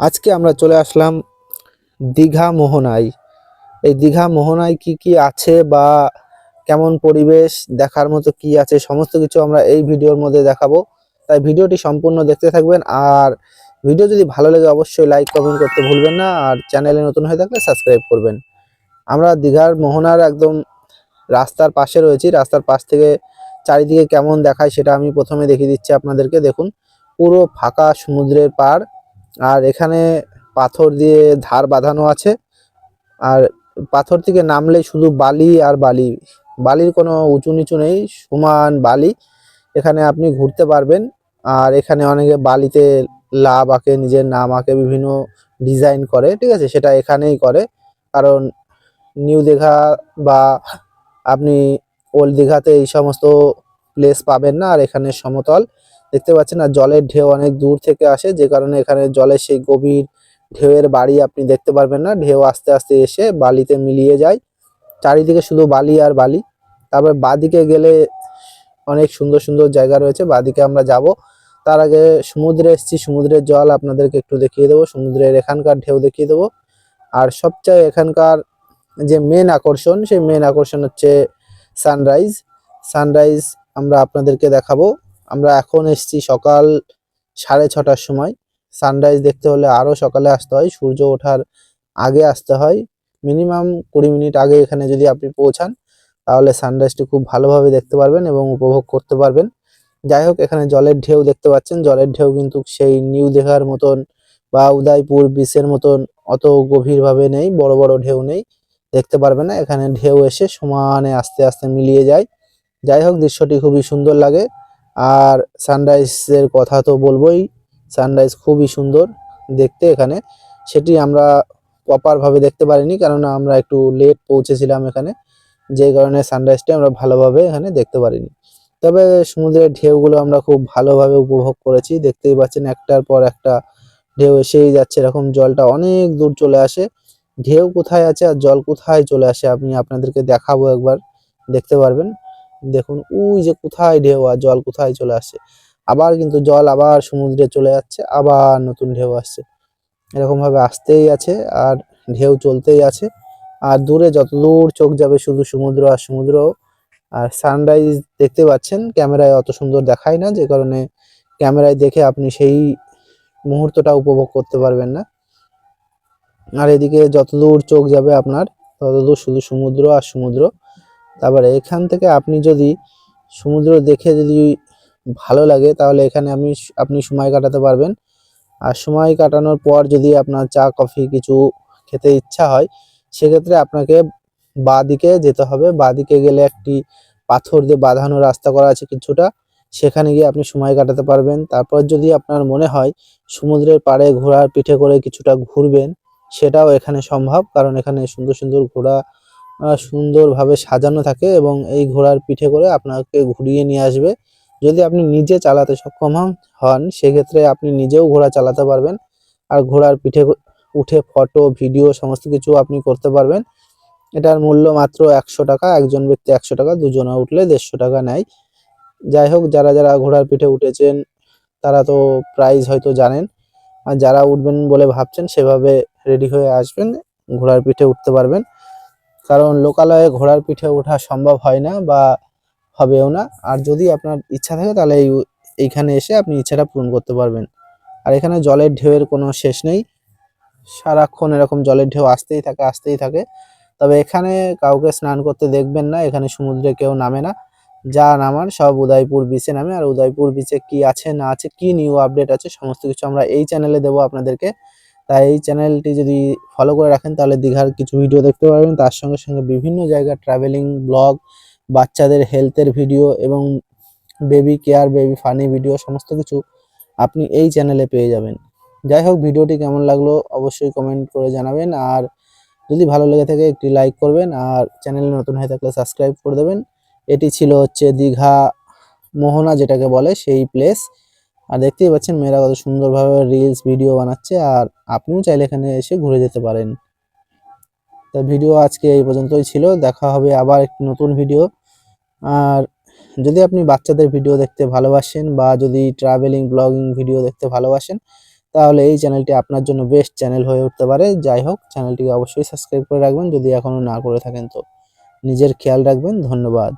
আজকে আমরা চলে আসলাম দীঘা মোহনায়। এই দীঘা মোহনায় কি কি আছে বা কেমন পরিবেশ, দেখার মতো কি আছে, সমস্ত কিছু আমরা এই ভিডিওর মধ্যে দেখাবো। তাই ভিডিওটি সম্পূর্ণ দেখতে থাকবেন। আর ভিডিও যদি ভালো লাগে অবশ্যই লাইক কমেন্ট করতে ভুলবেন না, আর চ্যানেলে নতুন হয়ে থাকলে সাবস্ক্রাইব করবেন। আমরা দীঘার মোহনার একদম রাস্তার পাশে রয়েছি। রাস্তার পাশ থেকে চারিদিকে কেমন দেখায় সেটা আমি প্রথমে দেখিয়ে দিচ্ছি আপনাদেরকে। দেখুন, পুরো ফাঁকা সমুদ্রের পাড়, আর এখানে পাথর দিয়ে ধার বাঁধানো আছে। আর পাথর থেকে নামলেই শুধু বালি আর বালি, বালির কোনো উঁচু নিচু নেই, সমান বালি। এখানে আপনি ঘুরতে পারবেন। আর এখানে অনেকে বালিতে লাভ আঁকে, নিজের নাম আঁকে, বিভিন্ন ডিজাইন করে, ঠিক আছে, সেটা এখানেই করে। কারণ নিউ দীঘা বা আপনি ওল্ড দীঘাতে এই সমস্ত প্লেস পাবেন না। আর এখানে সমতল দেখতে পাচ্ছেন, আর জলের ঢেউ অনেক দূর থেকে আসে, যে কারণে এখানে জলের সেই গভীর ঢেউয়ের বাড়ি আপনি দেখতে পারবেন না। ঢেউ আস্তে আস্তে এসে বালিতে মিলিয়ে যায়, চারিদিকে শুধু বালি আর বালি। তারপর বাদিকে গেলে অনেক সুন্দর সুন্দর জায়গা রয়েছে, বাদিকে আমরা যাব। তার আগে সমুদ্রে এসেছি, সমুদ্রের জল আপনাদেরকে একটু দেখিয়ে দেবো, সমুদ্রের এখানকার ঢেউ দেখিয়ে দেবো। আর সবচেয়ে এখানকার যে মেন আকর্ষণ, সেই মেন আকর্ষণ হচ্ছে সানরাইজ। সানরাইজ আমরা আপনাদেরকে দেখাবো। আমরা এখন এসেছি সকাল 6:30টার সময়। সানরাইজ দেখতে হলে আরও সকালে আসতে হয়, সূর্য ওঠার আগে আসতে হয়। মিনিমাম 20 মিনিট আগে এখানে যদি আপনি পৌঁছান, তাহলে সানরাইজটি খুব ভালোভাবে দেখতে পারবেন এবং উপভোগ করতে পারবেন। যাই হোক, এখানে জলের ঢেউ দেখতে পাচ্ছেন। জলের ঢেউ কিন্তু সেই নিউ দীঘার মতন বা উদয়পুর বিচের মতন অত গভীরভাবে নেই, বড় বড় ঢেউ নেই, দেখতে পারবেন না। এখানে ঢেউ এসে সমানে আস্তে আস্তে মিলিয়ে যায়। যাই হোক, দৃশ্যটি খুবই সুন্দর লাগে। আর সানরাইজের কথা তো বলবোই, সানরাইজ খুবই সুন্দর দেখতে এখানে। সেটি আমরা প্রপারভাবে দেখতে পারিনি, কেননা আমরা একটু লেট পৌঁছেছিলাম এখানে, যে কারণে সানরাইজটা আমরা ভালোভাবে এখানে দেখতে পারিনি। তবে সমুদ্রের ঢেউগুলো আমরা খুব ভালোভাবে উপভোগ করেছি। দেখতেই পাচ্ছেন, একটার পর একটা ঢেউ এসেই যাচ্ছে, এরকম জলটা অনেক দূর চলে আসে। ঢেউ কোথায় আছে আর জল কোথায় চলে আসে আমি আপনাদেরকে দেখাবো, একবার দেখতে পারবেন। দেখুন, ওই যে কোথায় ঢেউ আর জল কোথায় চলে আসছে। আবার কিন্তু জল আবার সমুদ্রে চলে যাচ্ছে, আবার নতুন ঢেউ আসছে, এরকম ভাবে আসতেই আছে আর ঢেউ চলতেই আছে। আর দূরে যতদূর চোখ যাবে শুধু সমুদ্র আর সমুদ্র। আর সানরাইজ দেখতে পাচ্ছেন, ক্যামেরায় অত সুন্দর দেখায় না, যে কারণে ক্যামেরায় দেখে আপনি সেই মুহূর্তটা উপভোগ করতে পারবেন না। আর এদিকে যতদূর চোখ যাবে আপনার, ততদূর শুধু সমুদ্র আর সমুদ্র। তারপরে এখান থেকে আপনি যদি সমুদ্র দেখে যদি ভালো লাগে, তাহলে এখানে আপনি সময় কাটাতে পারবেন। আর সময় কাটানোর পর যদি আপনার চা কফি কিছু খেতে ইচ্ছা হয়, সেক্ষেত্রে আপনাকে বাঁদিকে যেতে হবে। বাঁদিকে গেলে একটি পাথর দিয়ে বাঁধানো রাস্তা করা আছে কিছুটা, সেখানে গিয়ে আপনি সময় কাটাতে পারবেন। তারপর যদি আপনার মনে হয় সমুদ্রের পাড়ে ঘোড়ার পিঠে করে কিছুটা ঘুরবেন, সেটাও এখানে সম্ভব, কারণ এখানে সুন্দর সুন্দর ঘোড়া সুন্দরভাবে সাজানো থাকে এবং এই ঘোড়ার পিঠে করে আপনাকে ঘুরিয়ে নিয়ে আসবে। যদি আপনি নিজে চালাতে সক্ষম হন, সেক্ষেত্রে আপনি নিজেও ঘোড়া চালাতে পারবেন। আর ঘোড়ার পিঠে উঠে ফটো ভিডিও সমস্ত কিছু আপনি করতে পারবেন। এটার মূল্য মাত্র 100 টাকা, একজন ব্যক্তি 100 টাকা, দুজনে উঠলে 150 টাকা নেয়। যাই হোক, যারা যারা ঘোড়ার পিঠে উঠেছেন তারা তো প্রাইস হয়তো জানেন। আর যারা উঠবেন বলে ভাবছেন, সেভাবে রেডি হয়ে আসবেন, ঘোড়ার পিঠে উঠতে পারবেন। কারণ লোকালয়ে ঘোড়ার পিঠে ওঠা সম্ভব হয় না বা হবেও না। আর যদি আপনার ইচ্ছা থাকে, তাহলে এইখানে এসে আপনি ইচ্ছাটা পূরণ করতে পারবেন। আর এখানে জলের ঢেউয়ের কোনো শেষ নেই, সারাক্ষণ এরকম জলের ঢেউ আসতেই থাকে আসতেই থাকে। তবে এখানে কাউকে স্নান করতে দেখবেন না, এখানে সমুদ্রে কেউ নামে না। যা নামার সব উদয়পুর বিচে নামে। আর উদয়পুর বিচে কি আছে না আছে, কি নিউ আপডেট আছে, সমস্ত কিছু আমরা এই চ্যানেলে দেবো আপনাদেরকে। তাই এই চ্যানেলটি যদি ফলো করে রাখেন, তাহলে দীঘার কিছু ভিডিও দেখতে পারবেন, তার সঙ্গে সঙ্গে বিভিন্ন জায়গার ট্রাভেলিং ব্লগ, বাচ্চাদের হেলথের ভিডিও এবং baby care, baby funny video, সমস্ত কিছু আপনি এই চ্যানেলে পেয়ে যাবেন। যাই হোক, ভিডিওটি কেমন লাগলো অবশ্যই কমেন্ট করে জানাবেন। আর যদি ভালো লেগে থাকে একটি লাইক করবেন, আর চ্যানেলে নতুন হয়ে থাকলে সাবস্ক্রাইব করে দেবেন। এটি ছিল হচ্ছে দীঘা মোহনা যেটাকে বলে, সেই প্লেস। আর দেখতেই পাচ্ছেন মেয়েরা কত সুন্দরভাবে রিলস ভিডিও বানাচ্ছে, আর আপনিও চাইলে এখানে এসে ঘুরে যেতে পারেন। তো ভিডিও আজকে এই পর্যন্তই ছিল, দেখা হবে আবার একটি নতুন ভিডিও। আর যদি আপনি বাচ্চাদের ভিডিও দেখতে ভালোবাসেন বা যদি ট্রাভেলিং ব্লগিং ভিডিও দেখতে ভালোবাসেন, তাহলে এই চ্যানেলটি আপনার জন্য বেস্ট চ্যানেল হয়ে উঠতে পারে। যাই হোক, চ্যানেলটিকে অবশ্যই সাবস্ক্রাইব করে রাখবেন যদি এখনো না করে থাকেন তো। নিজের খেয়াল রাখবেন। ধন্যবাদ।